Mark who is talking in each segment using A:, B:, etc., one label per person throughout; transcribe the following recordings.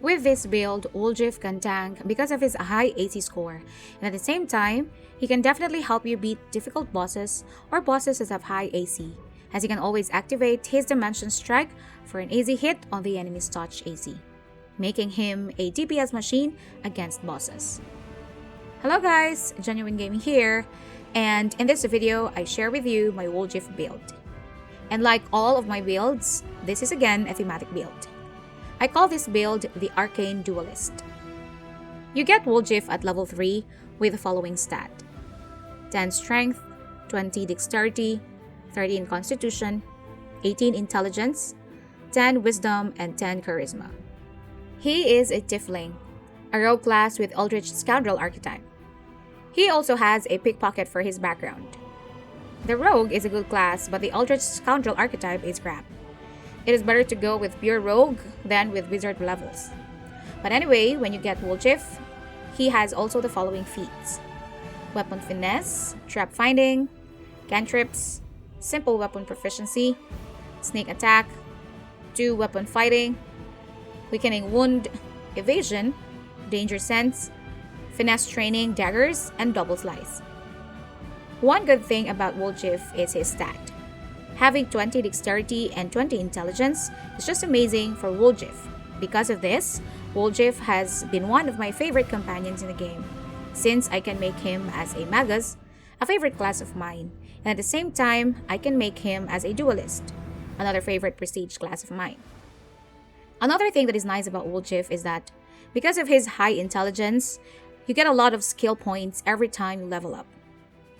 A: With this build, Woljif can tank because of his high AC score, and at the same time, he can definitely help you beat difficult bosses or bosses that have high AC, as he can always activate his Dimension Strike for an easy hit on the enemy's touch AC, making him a DPS machine against bosses. Hello guys, Genuine Gaming here, and in this video, I share with you my Woljif build. And like all of my builds, this is again a thematic build. I call this build the Arcane Duelist. You get Woljif at level 3 with the following stat: 10 Strength, 20 Dexterity, 13 Constitution, 18 Intelligence, 10 Wisdom, and 10 Charisma. He is a Tiefling, a rogue class with Eldritch Scoundrel archetype. He also has a pickpocket for his background. The rogue is a good class, but the Eldritch Scoundrel archetype is crap. It is better to go with pure rogue than with wizard levels. But anyway, when you get Woljif, he has also the following feats: Weapon Finesse, Trap Finding, Cantrips, Simple Weapon Proficiency, Sneak Attack, 2 Weapon Fighting, Weakening Wound, Evasion, Danger Sense, Finesse Training, Daggers, and Double Slice. One good thing about Woljif is his stat. Having 20 Dexterity and 20 Intelligence is just amazing for Woljif. Because of this, Woljif has been one of my favorite companions in the game, since I can make him as a Magus, a favorite class of mine, and at the same time, I can make him as a Duelist, another favorite prestige class of mine. Another thing that is nice about Woljif is that, because of his high intelligence, you get a lot of skill points every time you level up.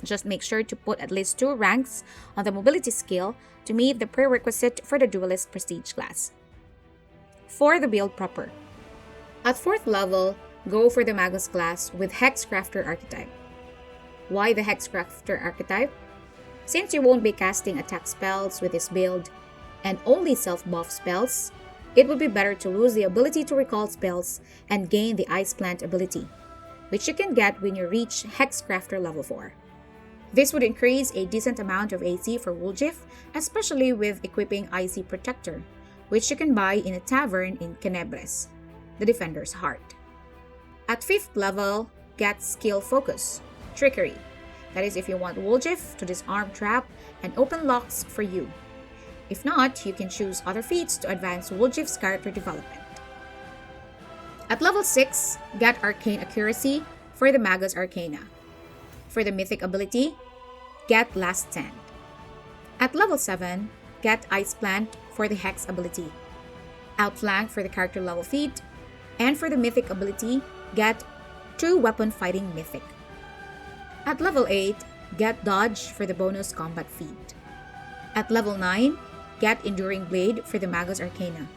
A: Just make sure to put at least 2 ranks on the mobility skill to meet the prerequisite for the Duelist prestige class. For the build proper. At 4th level, go for the Magus class with Hexcrafter archetype. Why the Hexcrafter archetype? Since you won't be casting attack spells with this build, and only self-buff spells, it would be better to lose the ability to recall spells and gain the Ice Plant ability, which you can get when you reach Hexcrafter level 4. This would increase a decent amount of AC for Woljif, especially with equipping Icy Protector, which you can buy in a tavern in Kenebres, the Defender's Heart. At 5th level, get Skill Focus, Trickery. That is if you want Woljif to disarm trap and open locks for you. If not, you can choose other feats to advance Woljif's character development. At level 6, get Arcane Accuracy for the Magus Arcana. For the Mythic ability, get Last Stand. At level 7, get Ice Plant for the Hex ability, Outflank for the character level feat, and for the Mythic ability, get 2 Weapon Fighting Mythic. At level 8, get Dodge for the bonus combat feat. At level 9, get Enduring Blade for the Magus Arcana,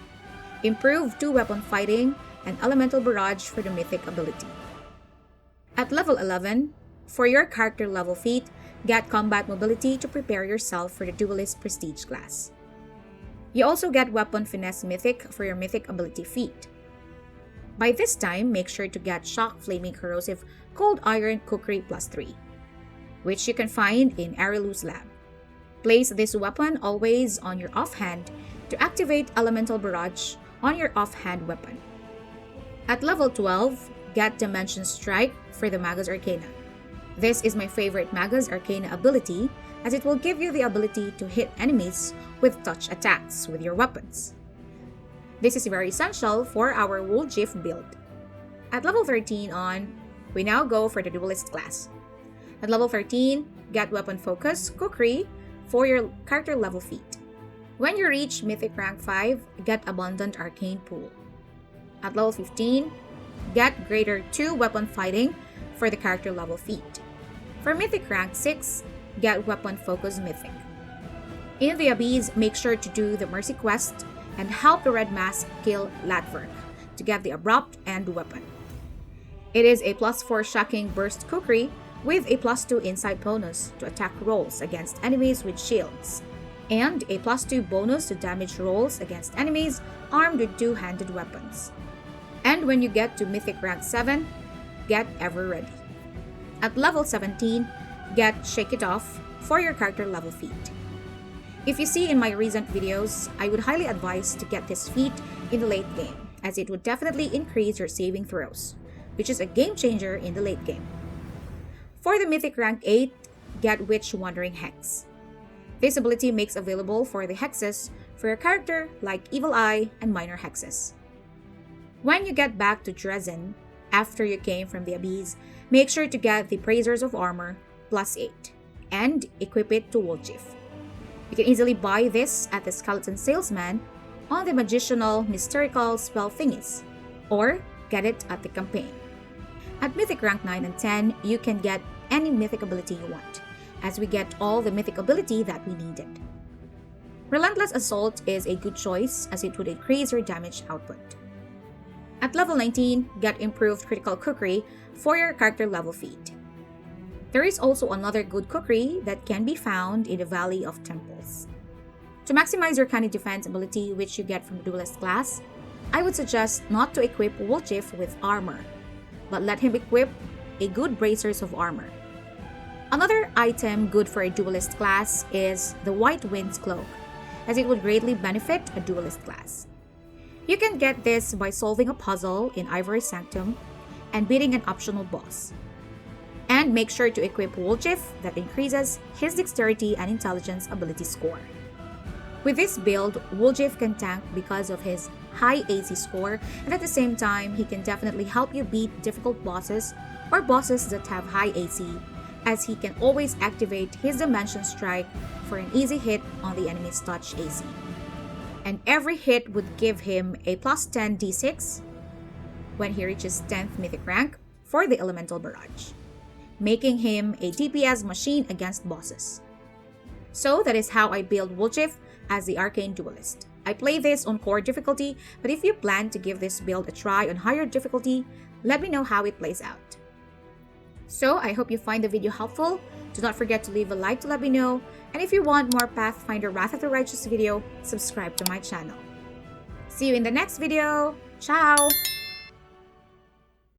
A: improve 2 Weapon Fighting, and Elemental Barrage for the Mythic ability. At level 11, for your character level feat, get Combat Mobility to prepare yourself for the Duelist Prestige class. You also get Weapon Finesse Mythic for your Mythic ability feat. By this time, make sure to get Shock Flaming Corrosive Cold Iron Kukri +3, which you can find in Arilu's lab. Place this weapon always on your offhand to activate Elemental Barrage on your offhand weapon. At level 12, get Dimension Strike for the Magus Arcana. This is my favorite Magus Arcana ability, as it will give you the ability to hit enemies with touch attacks with your weapons. This is very essential for our Woljif build. At level 13 on, we now go for the Duelist class. At level 13, get Weapon Focus, Kukri, for your character level feat. When you reach Mythic rank 5, get Abundant Arcane Pool. At level 15, get Greater 2 Weapon Fighting for the character level feat. For Mythic rank 6, get Weapon Focus Mythic. In the Abyss, make sure to do the Mercy Quest and help the Red Mask kill Latverk to get the Abrupt End weapon. It is a +4 Shocking Burst Kukri with a +2 Insight bonus to attack rolls against enemies with shields, and a +2 bonus to damage rolls against enemies armed with 2-handed weapons. And when you get to Mythic rank 7, get Ever Ready. At level 17, get Shake It Off for your character level feat. If you see in my recent videos, I would highly advise to get this feat in the late game, as it would definitely increase your saving throws, which is a game changer in the late game. For the Mythic Rank 8, get Witch Wandering Hex. This ability makes available for the hexes for your character like Evil Eye and Minor Hexes. When you get back to Dresden, after you came from the Abyss, make sure to get the Praisers of Armor +8 and equip it to Woljif. You can easily buy this at the Skeleton Salesman on the Magicianal Mystical Spell Thingies, or get it at the campaign. At Mythic Rank 9 and 10, you can get any Mythic ability you want, as we get all the Mythic ability that we needed. Relentless Assault is a good choice as it would increase your damage output. At level 19, get improved critical kukri for your character level feat. There is also another good kukri that can be found in the Valley of Temples. To maximize your canny defense ability, which you get from the Duelist class, I would suggest not to equip Woljif with armor, but let him equip a good Bracers of Armor. Another item good for a Duelist class is the White Wind's Cloak, as it would greatly benefit a Duelist class. You can get this by solving a puzzle in Ivory Sanctum and beating an optional boss. And make sure to equip Woljif that increases his Dexterity and Intelligence ability score. With this build, Woljif can tank because of his high AC score, and at the same time, he can definitely help you beat difficult bosses or bosses that have high AC, as he can always activate his Dimension Strike for an easy hit on the enemy's touch AC. And every hit would give him a +10 d6 when he reaches 10th Mythic rank for the Elemental Barrage, making him a DPS machine against bosses. So that is how I build Woljif as the Arcane Duelist. I play this on core difficulty, but if you plan to give this build a try on higher difficulty, let me know how it plays out. So I hope you find the video helpful. Do not forget to leave a like to let me know, and if you want more Pathfinder Wrath of the Righteous video, subscribe to my channel. See you in the next video. Ciao!